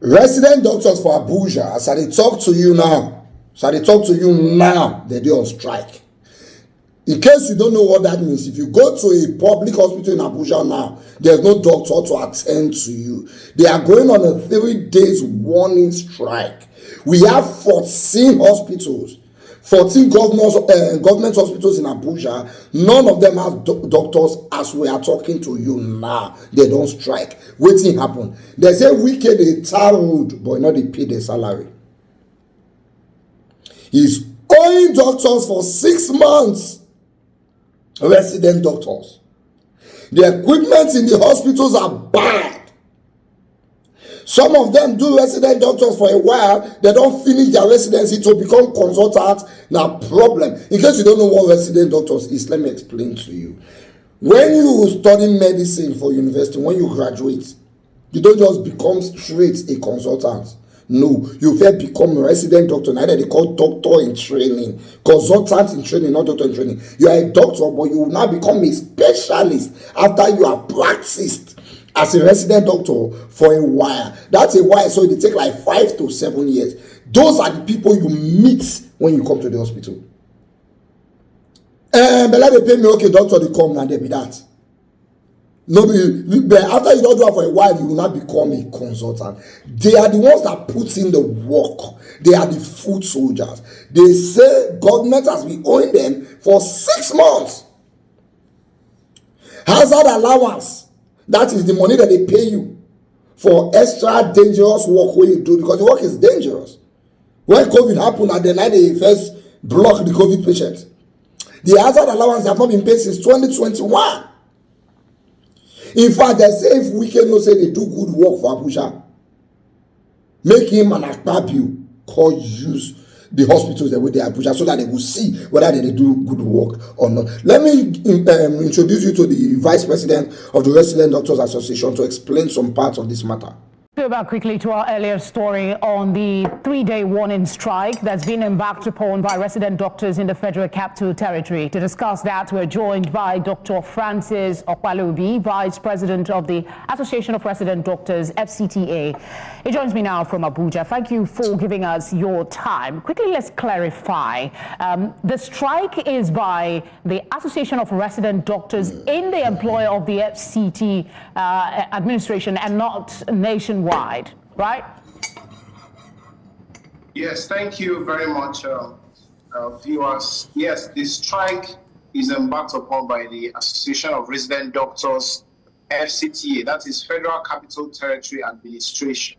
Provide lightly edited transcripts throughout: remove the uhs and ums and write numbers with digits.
Resident doctors for Abuja, as I talk to you now, they dey on strike. In case you don't know what that means, if you go to a public hospital in Abuja now, there's no doctor to attend to you. They are going on a 3 days warning strike. We have 14 hospitals, 14 government hospitals in Abuja. None of them have doctors as we are talking to you now. They don't strike. Wetin happen? They say Wike dey tar road, but not dey pay their salary. He's owing doctors for 6 months. Resident doctors. The equipment in the hospitals are bad. Some of them do resident doctors for a while, they don't finish their residency to become consultants. Now problem. In case you don't know what resident doctors is, let me explain to you. When you study medicine for university, when you graduate, you don't just become straight a consultant. No, you first become a resident doctor. Neither they call doctor in training, consultant in training, not doctor in training. You are a doctor, but you will now become a specialist after you have practiced as a resident doctor for a while. That's a while, so it take like 5 to 7 years. Those are the people you meet when you come to the hospital. But let they pay me, okay, doctor, they come and they be that. No, but after you don't do it for a while, you will not become a consultant. They are the ones that put in the work. They are the foot soldiers. They say government has been owing them for 6 months. Hazard allowance, that is the money that they pay you for extra dangerous work where you do, because the work is dangerous. When COVID happened at the night they first blocked the COVID patients, the hazard allowance have not been paid since 2021. In fact, they say if Wike no say they do good work for Abuja, make him an Akpabio call use the hospitals that with the Abuja so that they will see whether they do good work or not. Let me introduce you to the Vice President of the Resident Doctors Association to explain some parts of this matter. Go back quickly to our earlier story on the 3-day warning strike that's been embarked upon by resident doctors in the Federal Capital Territory. To discuss that, we're joined by Dr. Francis Okwalubi, Vice President of the Association of Resident Doctors, FCTA. He joins me now from Abuja. Thank you for giving us your time. Quickly, let's clarify. The strike is by the Association of Resident Doctors in the employ of the FCT administration and not nationwide. Right? Yes, thank you very much, viewers. Yes, the strike is embarked upon by the Association of Resident Doctors, FCTA, that is Federal Capital Territory Administration.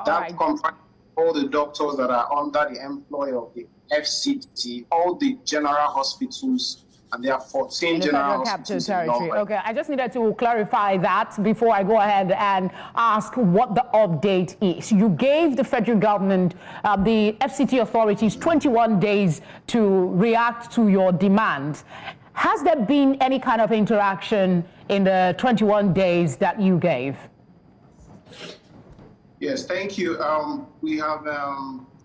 That comprises all the doctors that are under the employ of the FCT, all the general hospitals, and there are 14 general hospitals. Territory. Okay, I just needed to clarify that before I go ahead and ask what the update is. You gave the federal government, the FCT authorities, 21 days to react to your demands. Has there been any kind of interaction in the 21 days that you gave? Yes, thank you. We have,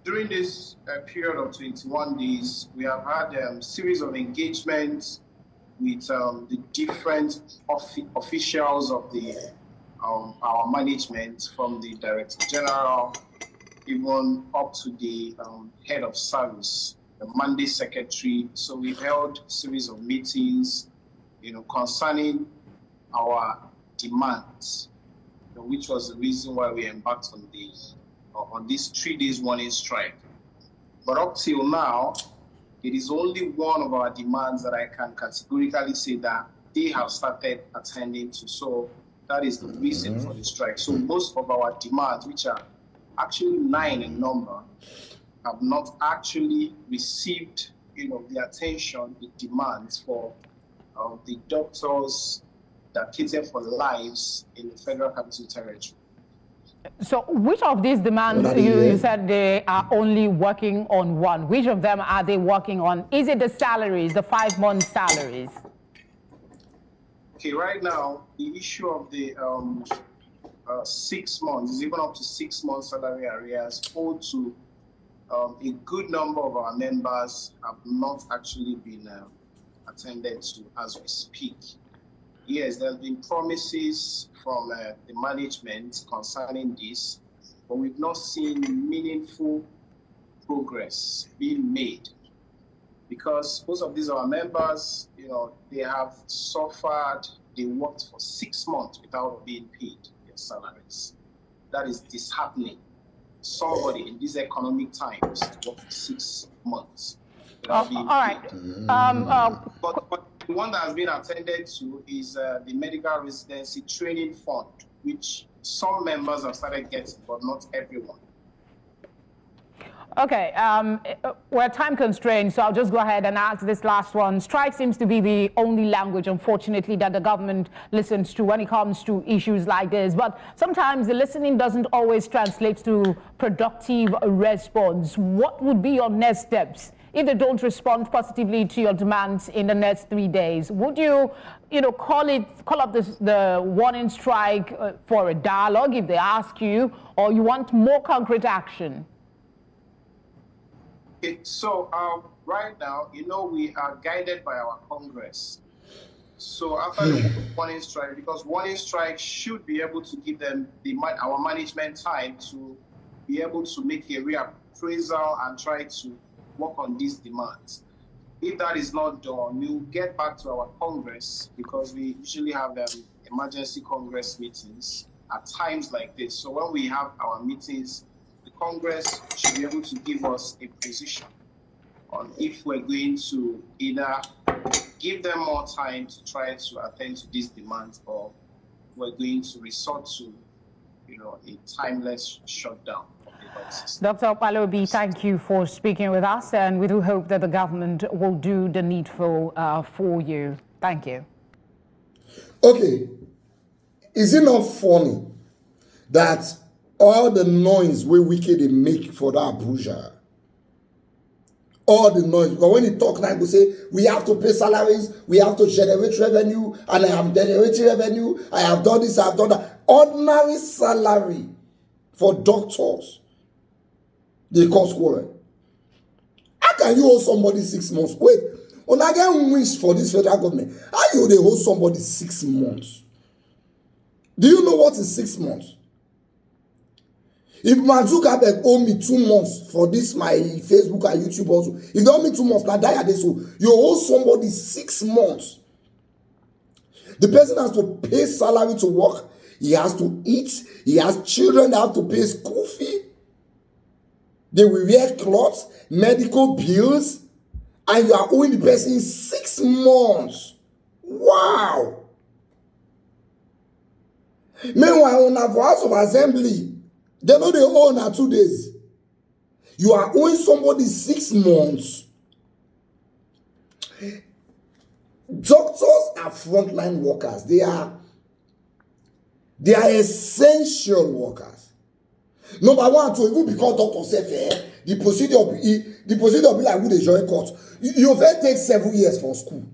during this period of 21 days, we have had a series of engagements with the different officials of the our management, from the Director General, even up to the head of service, the Monday Secretary. So we held a series of meetings, concerning our demands, which was the reason why we embarked on this 3 days warning strike. But up till now, it is only one of our demands that I can categorically say that they have started attending to. So that is the reason for the strike. So most of our demands, which are actually 9 in number, have not actually received the attention, the demands for the doctors that cater for lives in the Federal Capital Territory. So which of these demands, you said they are only working on one. Which of them are they working on? Is it the salaries, the 5-month salaries? Okay, right now, the issue of the 6 months is even up to 6 months salary arrears owed to a good number of our members have not actually been attended to as we speak. Yes, there have been promises from the management concerning this, but we've not seen meaningful progress being made, because most of these are our members, they have suffered, they worked for 6 months without being paid their salaries. That is disheartening. Somebody in these economic times to work for 6 months without being paid. All right. But the one that has been attended to is the medical residency training fund, which some members have started getting, but not everyone. Okay, we're time constrained, so I'll just go ahead and ask this last one. Strike seems to be the only language, unfortunately, that the government listens to when it comes to issues like this. But sometimes the listening doesn't always translate to productive response. What would be your next steps if they don't respond positively to your demands in the next 3 days? Would you, call up the warning strike for a dialogue if they ask you, or you want more concrete action? So right now, we are guided by our Congress. So after the warning strike, because warning strike should be able to give them our management time to be able to make a reappraisal and try to work on these demands. If that is not done, we'll get back to our Congress, because we usually have emergency Congress meetings at times like this. So when we have our meetings, the Congress should be able to give us a position on if we're going to either give them more time to try to attend to these demands, or we're going to resort to, a timeless shutdown. Dr. Opalobi, thank you for speaking with us, and we do hope that the government will do the needful for you. Thank you. Okay, is it not funny that all the noise we Wike they make for that Abuja, all the noise, because when he talk now, he say, we have to pay salaries, we have to generate revenue, and I have generated revenue, I have done this, I have done that. Ordinary salary for doctors, they cause quarrel. How can you hold somebody 6 months? Wait, when I get wish for this federal government, how you they hold somebody 6 months? Do you know what is 6 months? If Mazuka owe me 2 months for this, my Facebook and YouTube also, if they owe me 2 months, now die at this, so you owe somebody 6 months. The person has to pay salary to work, he has to eat, he has children that have to pay school fee, they will wear clothes, medical bills, and you are owing the person 6 months. Wow! Meanwhile, on our House of Assembly, they know they owe na 2 days. You are owing somebody 6 months. Doctors are frontline workers. They are essential workers. Number one, to even become doctor self, the procedure be like who they join court. You will take 7 years for school.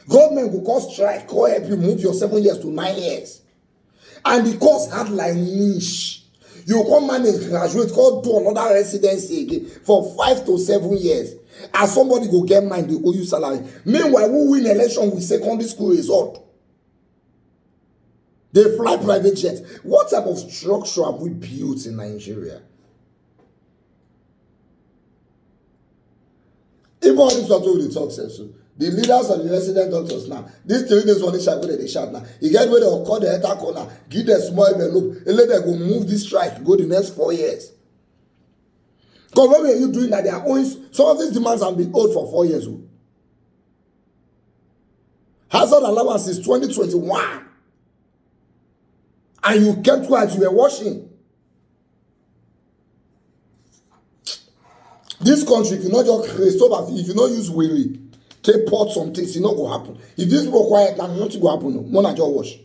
Government will cause strike, call help you move your 7 years to 9 years. And the course had like niche. You come manage, graduate, go do another residency again for 5 to 7 years. And somebody go get mine, they owe you salary. Meanwhile, who win election with secondary school result? They fly private jets. What type of structure have we built in Nigeria? Even all this doctor will talk sense. The leaders of the resident doctors now, these 3 days when they shout, they shout now. You get where they'll call the enter corner, give them small envelope, and let them go move this strike, go the next 4 years. Because what are you doing that they are owing? Some of these demands have been owed for 4 years. Hazard allowance is 2021. And you kept quiet, you were washing. This country, if you not just restore, if you not use weary, take pot some things, it not go happen. If this people quiet now, nothing go happen. No, more than just wash.